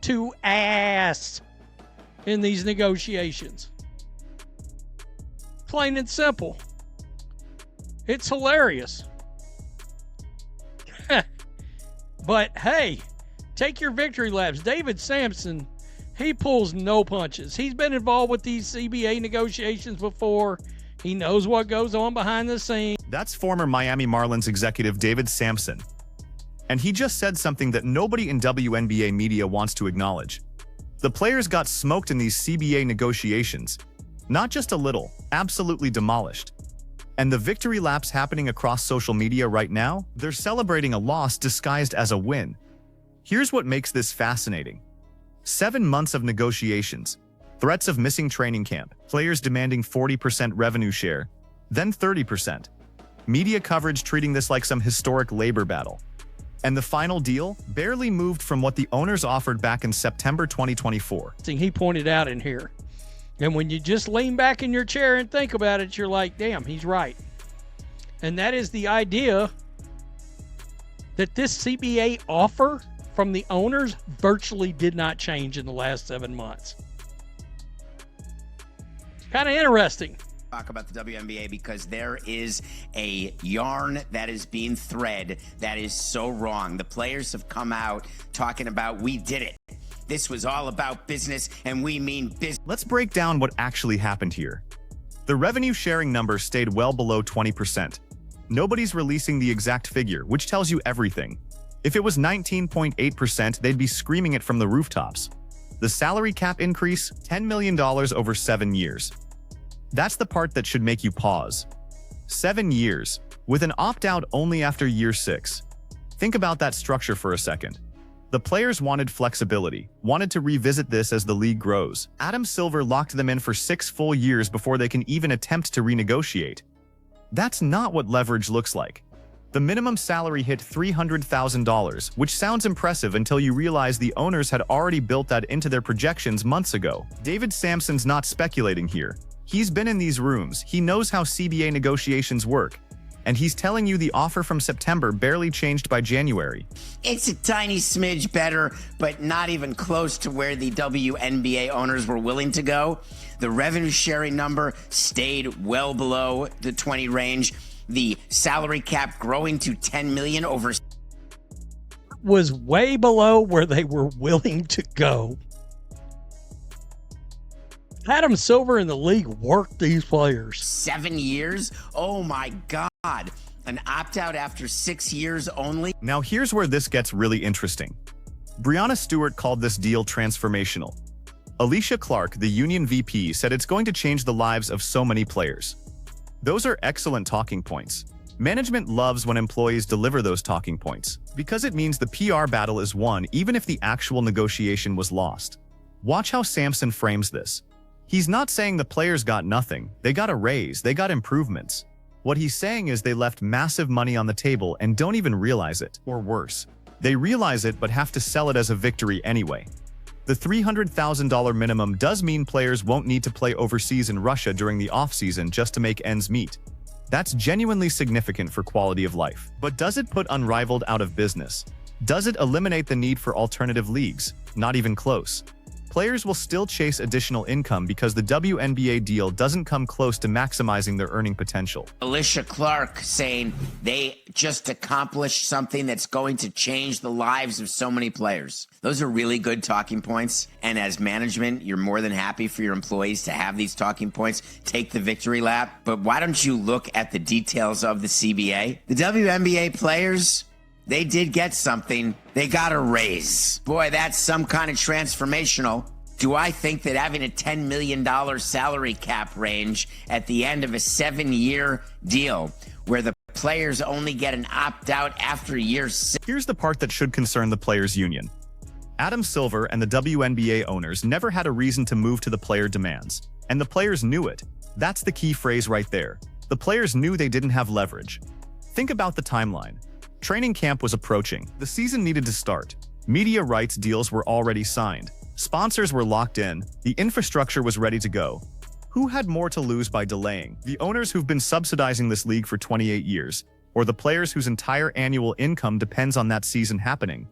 to ass in these negotiations. Plain and simple. It's hilarious. But hey, take your victory laps. David Sampson, he pulls no punches. He's been involved with these CBA negotiations before. He knows what goes on behind the scenes. That's former Miami Marlins executive David Sampson. And he just said something that nobody in WNBA media wants to acknowledge. The players got smoked in these CBA negotiations. Not just a little, absolutely demolished. And the victory laps happening across social media right now, they're celebrating a loss disguised as a win. Here's what makes this fascinating. 7 months of negotiations, threats of missing training camp, players demanding 40% revenue share, then 30%. Media coverage treating this like some historic labor battle. And the final deal barely moved from what the owners offered back in September 2024. He pointed out in here. And when you just lean back in your chair and think about it, you're like, damn, he's right. And that is the idea that this CBA offer from the owners virtually did not change in the last 7 months. Kind of interesting. Talk about the WNBA because there is a yarn that is being thread that is so wrong. The players have come out talking about, we did it. This was all about business, and we mean business. Let's break down what actually happened here. The revenue sharing number stayed well below 20%. Nobody's releasing the exact figure, which tells you everything. If it was 19.8%, they'd be screaming it from the rooftops. The salary cap increase, $10 million over 7 years. That's the part that should make you pause. 7 years, with an opt-out only after year 6. Think about that structure for a second. The players wanted flexibility, wanted to revisit this as the league grows. Adam Silver locked them in for 6 full years before they can even attempt to renegotiate. That's not what leverage looks like. The minimum salary hit $300,000, which sounds impressive until you realize the owners had already built that into their projections months ago. David Sampson's not speculating here. He's been in these rooms, he knows how CBA negotiations work. And he's telling you the offer from September barely changed by January. It's a tiny smidge better, but not even close to where the WNBA owners were willing to go. The revenue sharing number stayed well below the 20 range. The salary cap growing to 10 million over was way below where they were willing to go. Adam Silver in the league worked these players. 7 years? Oh my God. An opt-out after 6 years only? Now here's where this gets really interesting. Breanna Stewart called this deal transformational. Alicia Clark, the union VP, said it's going to change the lives of so many players. Those are excellent talking points. Management loves when employees deliver those talking points, because it means the PR battle is won even if the actual negotiation was lost. Watch how Sampson frames this. He's not saying the players got nothing, they got a raise, they got improvements. What he's saying is they left massive money on the table and don't even realize it, or worse. They realize it but have to sell it as a victory anyway. The $300,000 minimum does mean players won't need to play overseas in Russia during the off-season just to make ends meet. That's genuinely significant for quality of life. But does it put Unrivaled out of business? Does it eliminate the need for alternative leagues? Not even close. Players will still chase additional income because the WNBA deal doesn't come close to maximizing their earning potential. Alicia Clark saying they just accomplished something that's going to change the lives of so many players. Those are really good talking points. And as management, you're more than happy for your employees to have these talking points, take the victory lap. But why don't you look at the details of the CBA? The WNBA players, they did get something. They got a raise. Boy, that's some kind of transformational. Do I think that having a $10 million salary cap range at the end of a 7-year deal where the players only get an opt-out after year 6? Here's the part that should concern the Players Union. Adam Silver and the WNBA owners never had a reason to move to the player demands. And the players knew it. That's the key phrase right there. The players knew they didn't have leverage. Think about the timeline. Training camp was approaching. The season needed to start. Media rights deals were already signed. Sponsors were locked in. The infrastructure was ready to go. Who had more to lose by delaying? The owners who've been subsidizing this league for 28 years, or the players whose entire annual income depends on that season happening?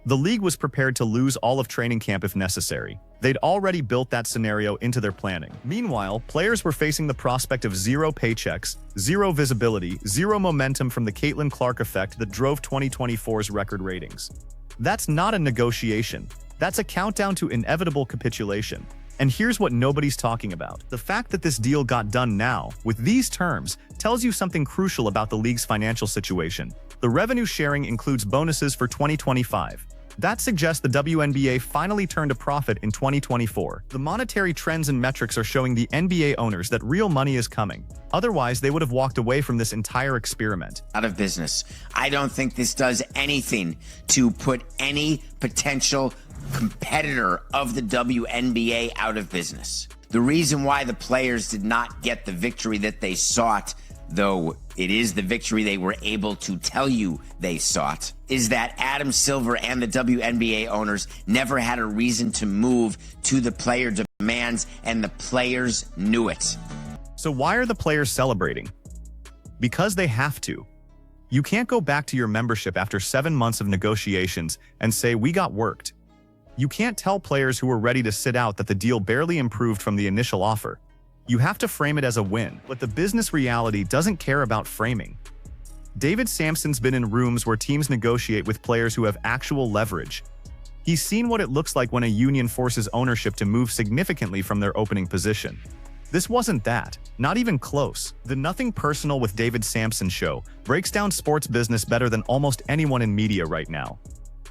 The league was prepared to lose all of training camp if necessary. They'd already built that scenario into their planning. Meanwhile, players were facing the prospect of zero paychecks, zero visibility, zero momentum from the Caitlin Clark effect that drove 2024's record ratings. That's not a negotiation. That's a countdown to inevitable capitulation. And here's what nobody's talking about. The fact that this deal got done now, with these terms, tells you something crucial about the league's financial situation. The revenue sharing includes bonuses for 2025. That suggests the WNBA finally turned a profit in 2024. The monetary trends and metrics are showing the NBA owners that real money is coming. Otherwise, they would have walked away from this entire experiment. Out of business. I don't think this does anything to put any potential competitor of the WNBA out of business. The reason why the players did not get the victory that they sought, though it is the victory they were able to tell you they sought, is that Adam Silver and the WNBA owners never had a reason to move to the player demands, and the players knew it. So why are the players celebrating? Because they have to. You can't go back to your membership after 7 months of negotiations and say, "We got worked." You can't tell players who were ready to sit out that the deal barely improved from the initial offer. You have to frame it as a win, but the business reality doesn't care about framing. David Sampson's been in rooms where teams negotiate with players who have actual leverage. He's seen what it looks like when a union forces ownership to move significantly from their opening position. This wasn't that, not even close. The Nothing Personal with David Sampson show breaks down sports business better than almost anyone in media right now.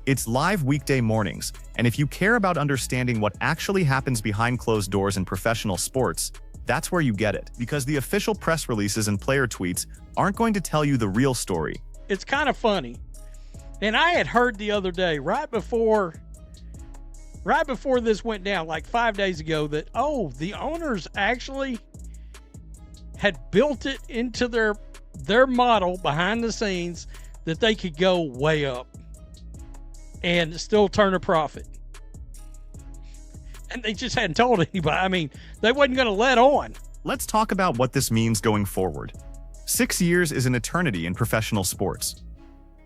It's live weekday mornings, and if you care about understanding what actually happens behind closed doors in professional sports, that's where you get it, because the official press releases and player tweets aren't going to tell you the real story. It's kind of funny. And I had heard the other day, right before this went down, like 5 days ago, that, the owners actually had built it into their model behind the scenes that they could go way up and still turn a profit. And they just hadn't told anybody. I mean, they wasn't going to let on. Let's talk about what this means going forward. 6 years is an eternity in professional sports.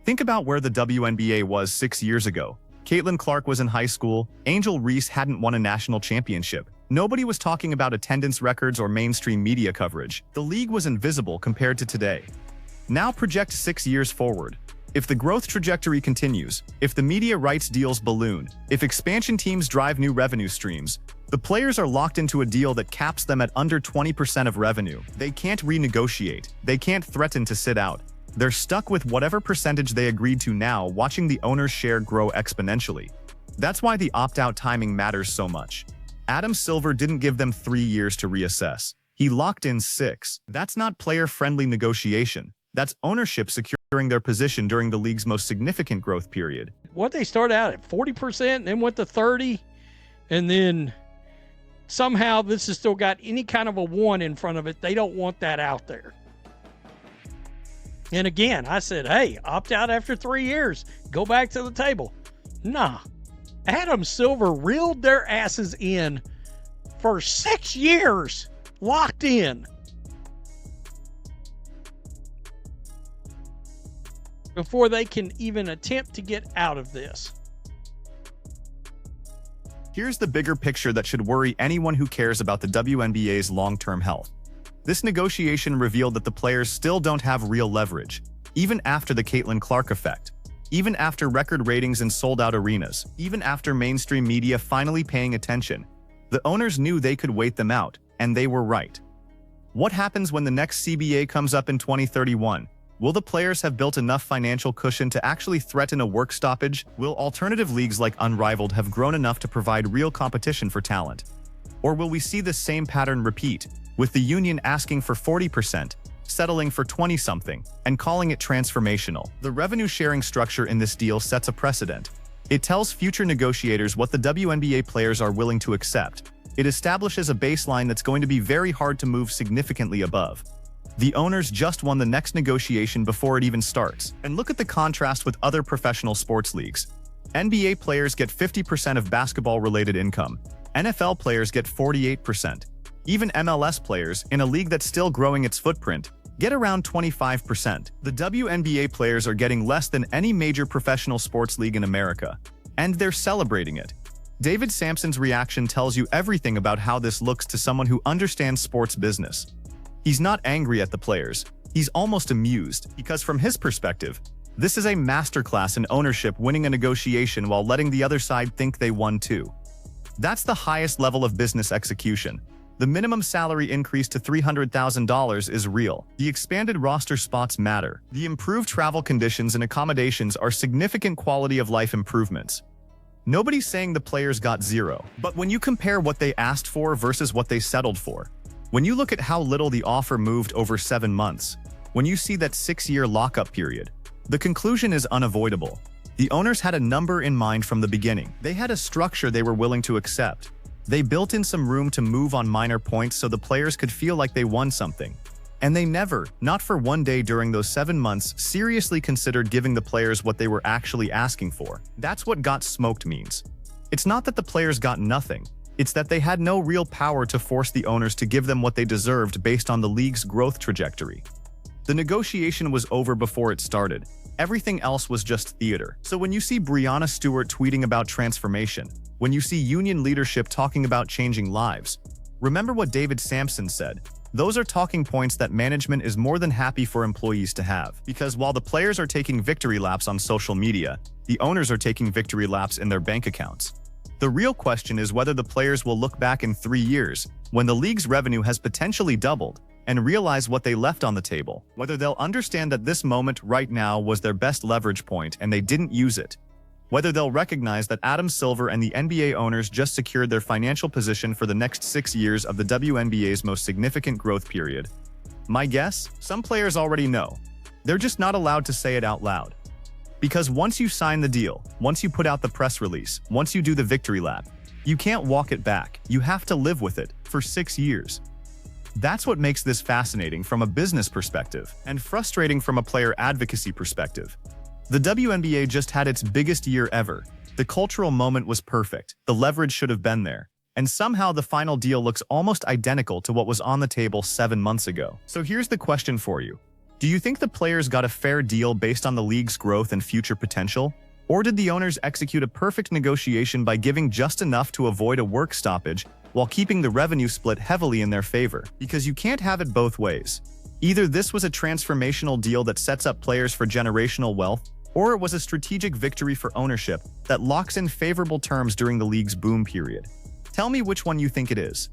Think about where the WNBA was 6 years ago. Caitlin Clark was in high school. Angel Reese hadn't won a national championship. Nobody was talking about attendance records or mainstream media coverage. The league was invisible compared to today. Now project 6 years forward. If the growth trajectory continues, if the media rights deals balloon, if expansion teams drive new revenue streams, the players are locked into a deal that caps them at under 20% of revenue. They can't renegotiate. They can't threaten to sit out. They're stuck with whatever percentage they agreed to now, watching the owner's share grow exponentially. That's why the opt-out timing matters so much. Adam Silver didn't give them 3 years to reassess. He locked in 6. That's not player-friendly negotiation. That's ownership securing their position during the league's most significant growth period. What they started out at 40%, then went to 30%, and then somehow this has still got any kind of a 1 in front of it. They don't want that out there. And again, I said, hey, opt out after 3 years. Go back to the table. Nah. Adam Silver reeled their asses in for 6 years, locked in, before they can even attempt to get out of this. Here's the bigger picture that should worry anyone who cares about the WNBA's long-term health. This negotiation revealed that the players still don't have real leverage, even after the Caitlin Clark effect, even after record ratings in sold-out arenas, even after mainstream media finally paying attention. The owners knew they could wait them out, and they were right. What happens when the next CBA comes up in 2031? Will the players have built enough financial cushion to actually threaten a work stoppage? Will alternative leagues like Unrivaled have grown enough to provide real competition for talent? Or will we see the same pattern repeat, with the union asking for 40%, settling for 20-something, and calling it transformational? The revenue-sharing structure in this deal sets a precedent. It tells future negotiators what the WNBA players are willing to accept. It establishes a baseline that's going to be very hard to move significantly above. The owners just won the next negotiation before it even starts. And look at the contrast with other professional sports leagues. NBA players get 50% of basketball-related income. NFL players get 48%. Even MLS players, in a league that's still growing its footprint, get around 25%. The WNBA players are getting less than any major professional sports league in America. And they're celebrating it. David Sampson's reaction tells you everything about how this looks to someone who understands sports business. He's not angry at the players. He's almost amused, because from his perspective, this is a masterclass in ownership winning a negotiation while letting the other side think they won too. That's the highest level of business execution. The minimum salary increase to $300,000 is real. The expanded roster spots matter. The improved travel conditions and accommodations are significant quality of life improvements. Nobody's saying the players got zero, but when you compare what they asked for versus what they settled for, when you look at how little the offer moved over 7 months, when you see that 6-year lockup period, the conclusion is unavoidable. The owners had a number in mind from the beginning. They had a structure they were willing to accept. They built in some room to move on minor points so the players could feel like they won something. And they never, not for one day during those 7 months, seriously considered giving the players what they were actually asking for. That's what got smoked means. It's not that the players got nothing. It's that they had no real power to force the owners to give them what they deserved based on the league's growth trajectory. The negotiation was over before it started. Everything else was just theater. So when you see Breanna Stewart tweeting about transformation, when you see union leadership talking about changing lives, remember what David Sampson said. Those are talking points that management is more than happy for employees to have. Because while the players are taking victory laps on social media, the owners are taking victory laps in their bank accounts. The real question is whether the players will look back in 3 years, when the league's revenue has potentially doubled, and realize what they left on the table. Whether they'll understand that this moment right now was their best leverage point and they didn't use it. Whether they'll recognize that Adam Silver and the NBA owners just secured their financial position for the next 6 years of the WNBA's most significant growth period. My guess? Some players already know. They're just not allowed to say it out loud. Because once you sign the deal, once you put out the press release, once you do the victory lap, you can't walk it back. You have to live with it for 6 years. That's what makes this fascinating from a business perspective and frustrating from a player advocacy perspective. The WNBA just had its biggest year ever. The cultural moment was perfect. The leverage should have been there. And somehow the final deal looks almost identical to what was on the table 7 months ago. So here's the question for you. Do you think the players got a fair deal based on the league's growth and future potential? Or did the owners execute a perfect negotiation by giving just enough to avoid a work stoppage while keeping the revenue split heavily in their favor? Because you can't have it both ways. Either this was a transformational deal that sets up players for generational wealth, or it was a strategic victory for ownership that locks in favorable terms during the league's boom period. Tell me which one you think it is.